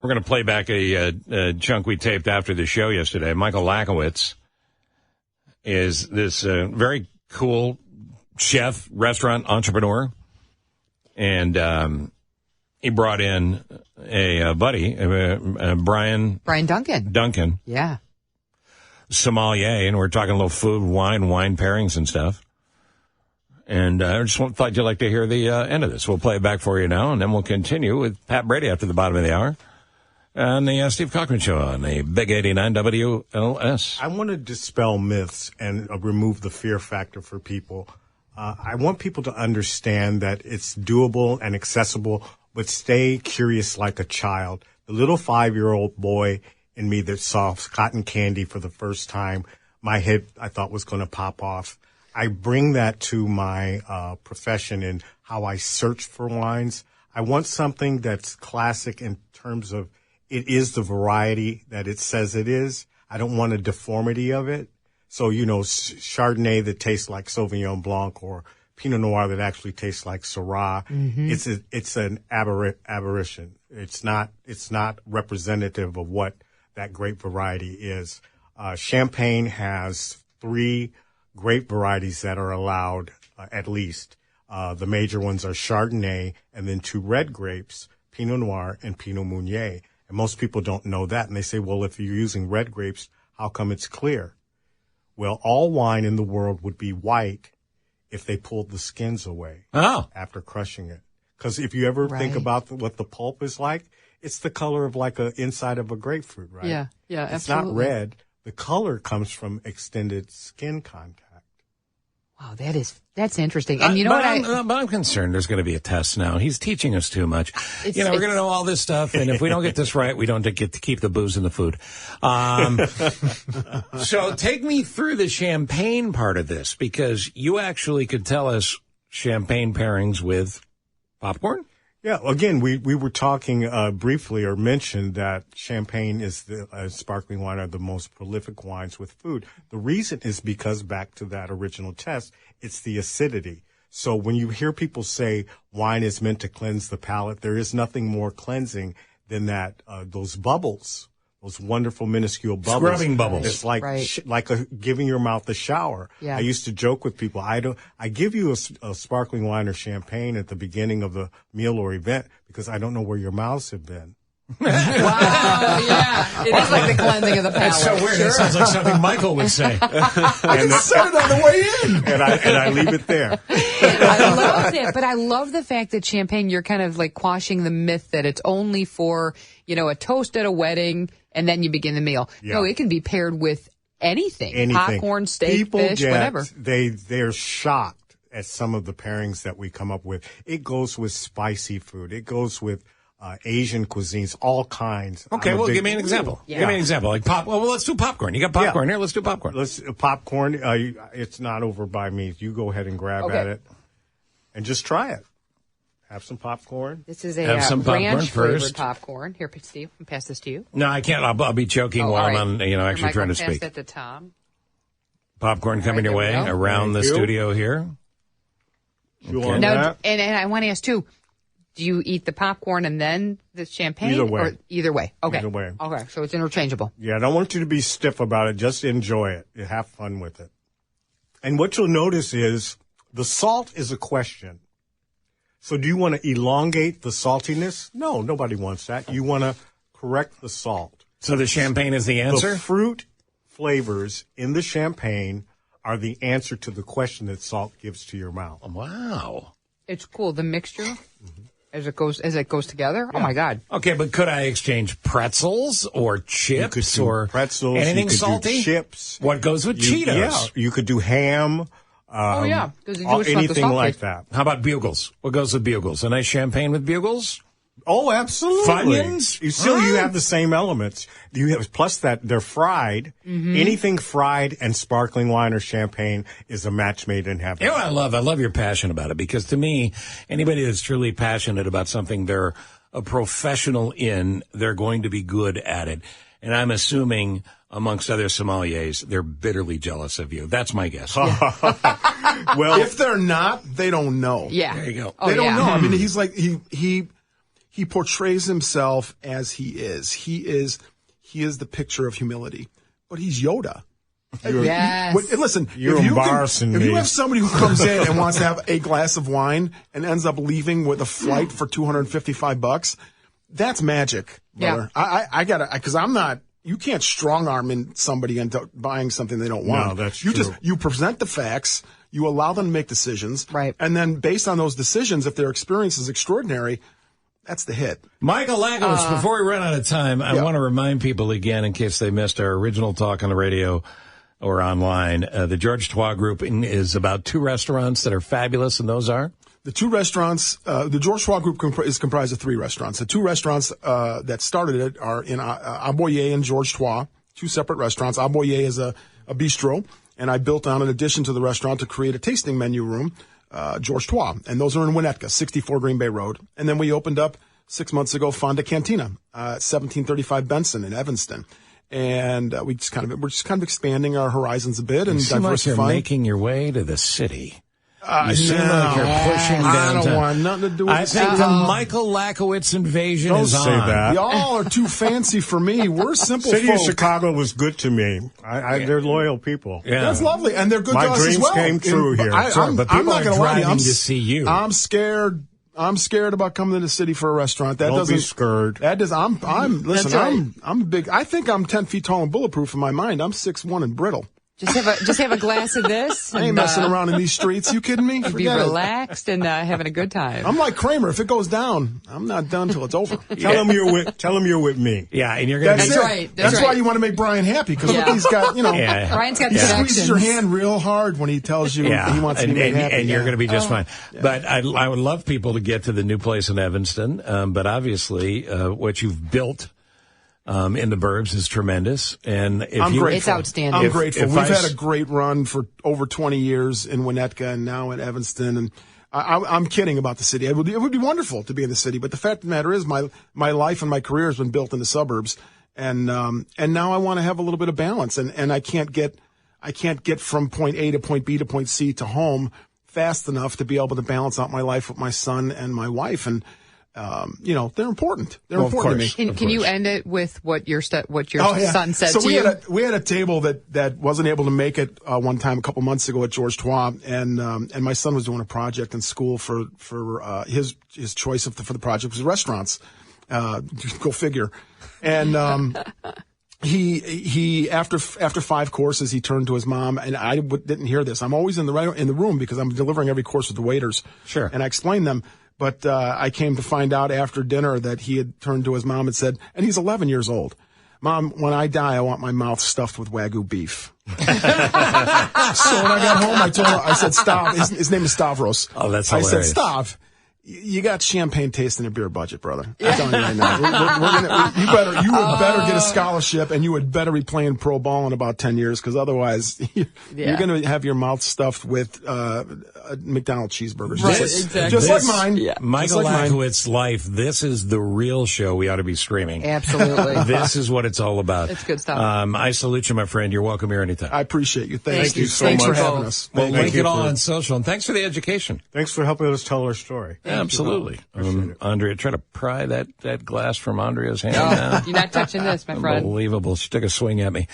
We're going to play back a chunk we taped after the show yesterday. Michael Lachowicz is this very cool chef, restaurant entrepreneur, and he brought in a buddy, Brian Duncan. Yeah. Sommelier, and we're talking a little food, wine pairings and stuff. And I just thought you'd like to hear the end of this. We'll play it back for you now, and then we'll continue with Pat Brady after the bottom of the hour on the Steve Cochran Show on the Big 89 WLS. I want to dispel myths and remove the fear factor for people. I want people to understand that it's doable and accessible, but stay curious like a child. The little 5-year-old boy in me that saw cotton candy for the first time, my head, I thought, was going to pop off. I bring that to my profession and how I search for wines. I want something that's classic in terms of it is the variety that it says it is. I don't want a deformity of it. So, Chardonnay that tastes like Sauvignon Blanc or Pinot Noir that actually tastes like Syrah. Mm-hmm. It's an aberration. It's not representative of what that grape variety is. Champagne has 3 grape varieties that are allowed, at least. The major ones are Chardonnay and then 2 red grapes, Pinot Noir and Pinot Meunier. And most people don't know that. And they say, well, if you're using red grapes, how come it's clear? Well, all wine in the world would be white if they pulled the skins away after crushing it. Because if you ever think about what the pulp is like, it's the color of like a inside of a grapefruit, right? Yeah, it's absolutely. not red. The color comes from extended skin contact. Wow, that's interesting. And but I'm concerned there's going to be a test now. He's teaching us too much. We're going to know all this stuff, and if we don't get this right, we don't get to keep the booze in the food. So take me through the champagne part of this, because you actually could tell us champagne pairings with popcorn? Yeah, again, we were talking briefly or mentioned that champagne is sparkling wine are the most prolific wines with food. The reason is because, back to that original test, it's the acidity. So when you hear people say wine is meant to cleanse the palate, there is nothing more cleansing than that, those bubbles. Those wonderful minuscule bubbles. Scrubbing bubbles. It's like giving your mouth a shower. Yeah. I used to joke with people. I give you a sparkling wine or champagne at the beginning of the meal or event because I don't know where your mouths have been. Wow, yeah. It is like the cleansing of the palate. That's so weird. Sure. That sounds like something Michael would say. And said it on the way in. And I leave it there. I love that. But I love the fact that champagne, you're kind of like quashing the myth that it's only for, a toast at a wedding and then you begin the meal. Yeah. No, it can be paired with anything. Popcorn, steak, fish, whatever. They're shocked at some of the pairings that we come up with. It goes with spicy food. It goes with Asian cuisines, all kinds. Okay, give me an example. Yeah. Give me an example. Like well, let's do popcorn. You got popcorn here. Let's do popcorn. Popcorn. It's not over by me. You go ahead and grab at it and just try it. Have some popcorn. This is a ranch-flavored popcorn. Here, Steve, I'll pass this to you. No, I can't. I'll be choking while I'm actually trying to speak. Pass that to Tom. Popcorn coming your way around the studio here. Okay. Now, and I want to ask, too, do you eat the popcorn and then the champagne? Either way. Or either way. Okay. Either way. Okay, so it's interchangeable. Yeah, I don't want you to be stiff about it. Just enjoy it. Have fun with it. And what you'll notice is the salt is a question. So do you want to elongate the saltiness? No, nobody wants that. You want to correct the salt. So the champagne is the answer? The fruit flavors in the champagne are the answer to the question that salt gives to your mouth. Wow. It's cool. The mixture as it goes together. Yeah. Oh my God. Okay, but could I exchange pretzels or chips or pretzels, anything you could salty? Do chips. What goes with Cheetos? Yeah, you could do ham. Anything like that. How about bugles? What goes with bugles? A nice champagne with bugles? Oh, absolutely. Funyuns? You have the same elements. Plus that they're fried. Mm-hmm. Anything fried and sparkling wine or champagne is a match made in heaven. You know what I love your passion about it, because to me, anybody that's truly passionate about something they're a professional in, they're going to be good at it. And I'm assuming, amongst other sommeliers, they're bitterly jealous of you. That's my guess. Well, if they're not, they don't know. Yeah. There you go. They don't know. I mean, he's like, he he portrays himself as he is. He is the picture of humility, but he's Yoda. Yes. Listen, You're embarrassing me. If you have somebody who comes in and wants to have a glass of wine and ends up leaving with a flight for $255, that's magic, brother. Yeah. I gotta, because I'm not. You can't strong arm in somebody into buying something they don't want. No, that's true. You present the facts. You allow them to make decisions. Right. And then based on those decisions, if their experience is extraordinary, that's the hit. Michael Lachowicz, before we run out of time, I want to remind people again, in case they missed our original talk on the radio or online, the George Trois Group is about 2 restaurants that are fabulous, and those are? The 2 restaurants, the George Trois Group is comprised of 3 restaurants. The 2 restaurants that started it are in Aboyer and George Trois, 2 separate restaurants. Aboyer is a bistro, and I built on an addition to the restaurant to create a tasting menu room, George Trois, and those are in Winnetka, 64 Green Bay Road. And then we opened up 6 months ago Fonda Cantina, 1735 Benson in Evanston. And we're just kind of expanding our horizons a bit and You seem like diversifying. you're making your way to the city. You seem like you're pushing downtown. I don't want nothing to do with I think the Michael Lachowicz invasion Don't is say on. that. Y'all are too fancy for me. We're simple City folk. of Chicago was good to me. They're loyal people. Yeah. That's lovely, and they're good My to us as dreams well. came true here. I'm But not people are going to lie to you. driving to see you. I'm scared. I'm scared about coming to the city for a restaurant. That Don't doesn't. be scared. That does. Listen. That's right. I'm big. I think I'm 10 feet tall and bulletproof in my mind. I'm 6'1" and brittle. Just have a glass of this. I ain't messing around in these streets. You kidding me? Be Forget it. relaxed and having a good time. I'm like Kramer. If it goes down, I'm not done till it's over. Tell them you're with me. Yeah, and you're going to That's be... it. right. That's That's why right. you want to make Brian happy because Yeah. look, he's got Yeah. Brian's got he the squeezes your connections. hand real hard when he tells you he wants to be made happy. And you're going to be just fine. Yeah. But I would love people to get to the new place in Evanston. But obviously, what you've built in the burbs is tremendous. And if I'm you, grateful. It's outstanding. I'm If- grateful. if We've I had s- a great run for over 20 years in Winnetka and now in Evanston. And I'm kidding about the city. It would be wonderful to be in the city. But the fact of the matter is my life and my career has been built in the suburbs. And now I want to have a little bit of balance. And I can't get from point A to point B to point C to home fast enough to be able to balance out my life with my son and my wife. And, they're important. They're important to me. Can you end it with what your son said So to we you? we had a table that wasn't able to make it one time a couple months ago at George Trois, and my son was doing a project in school for his choice for the project was restaurants. Go figure. And he after 5 courses he turned to his mom, and I didn't hear this. I'm always in the room because I'm delivering every course with the waiters. Sure. And I explained them. But I came to find out after dinner that he had turned to his mom and said, and he's 11 years old, "Mom, when I die, I want my mouth stuffed with Wagyu beef." So when I got home, I said, "Stop." His name is Stavros. Oh, that's I hilarious. said, "Stop. You got champagne taste in a beer budget, brother. I'm telling you right now. You would better get a scholarship, and you would better be playing pro ball in about 10 years, because otherwise you're going to have your mouth stuffed with McDonald's cheeseburgers. Right, Just exactly. like mine. Yeah. Michael Just like mine. Lachowitz's life, this is the real show we ought to be streaming. Absolutely. This is what it's all about. It's good stuff. I salute you, my friend. You're welcome here anytime. I appreciate you. Thank you so Thanks much. for having us. We'll Thank link you it all for- on social. And thanks for the education. Thanks for helping us tell our story. Absolutely. Appreciate it. Andrea, try to pry that glass from Andrea's hand Oh, now. you're not touching this, my friend. Unbelievable. She took a swing at me.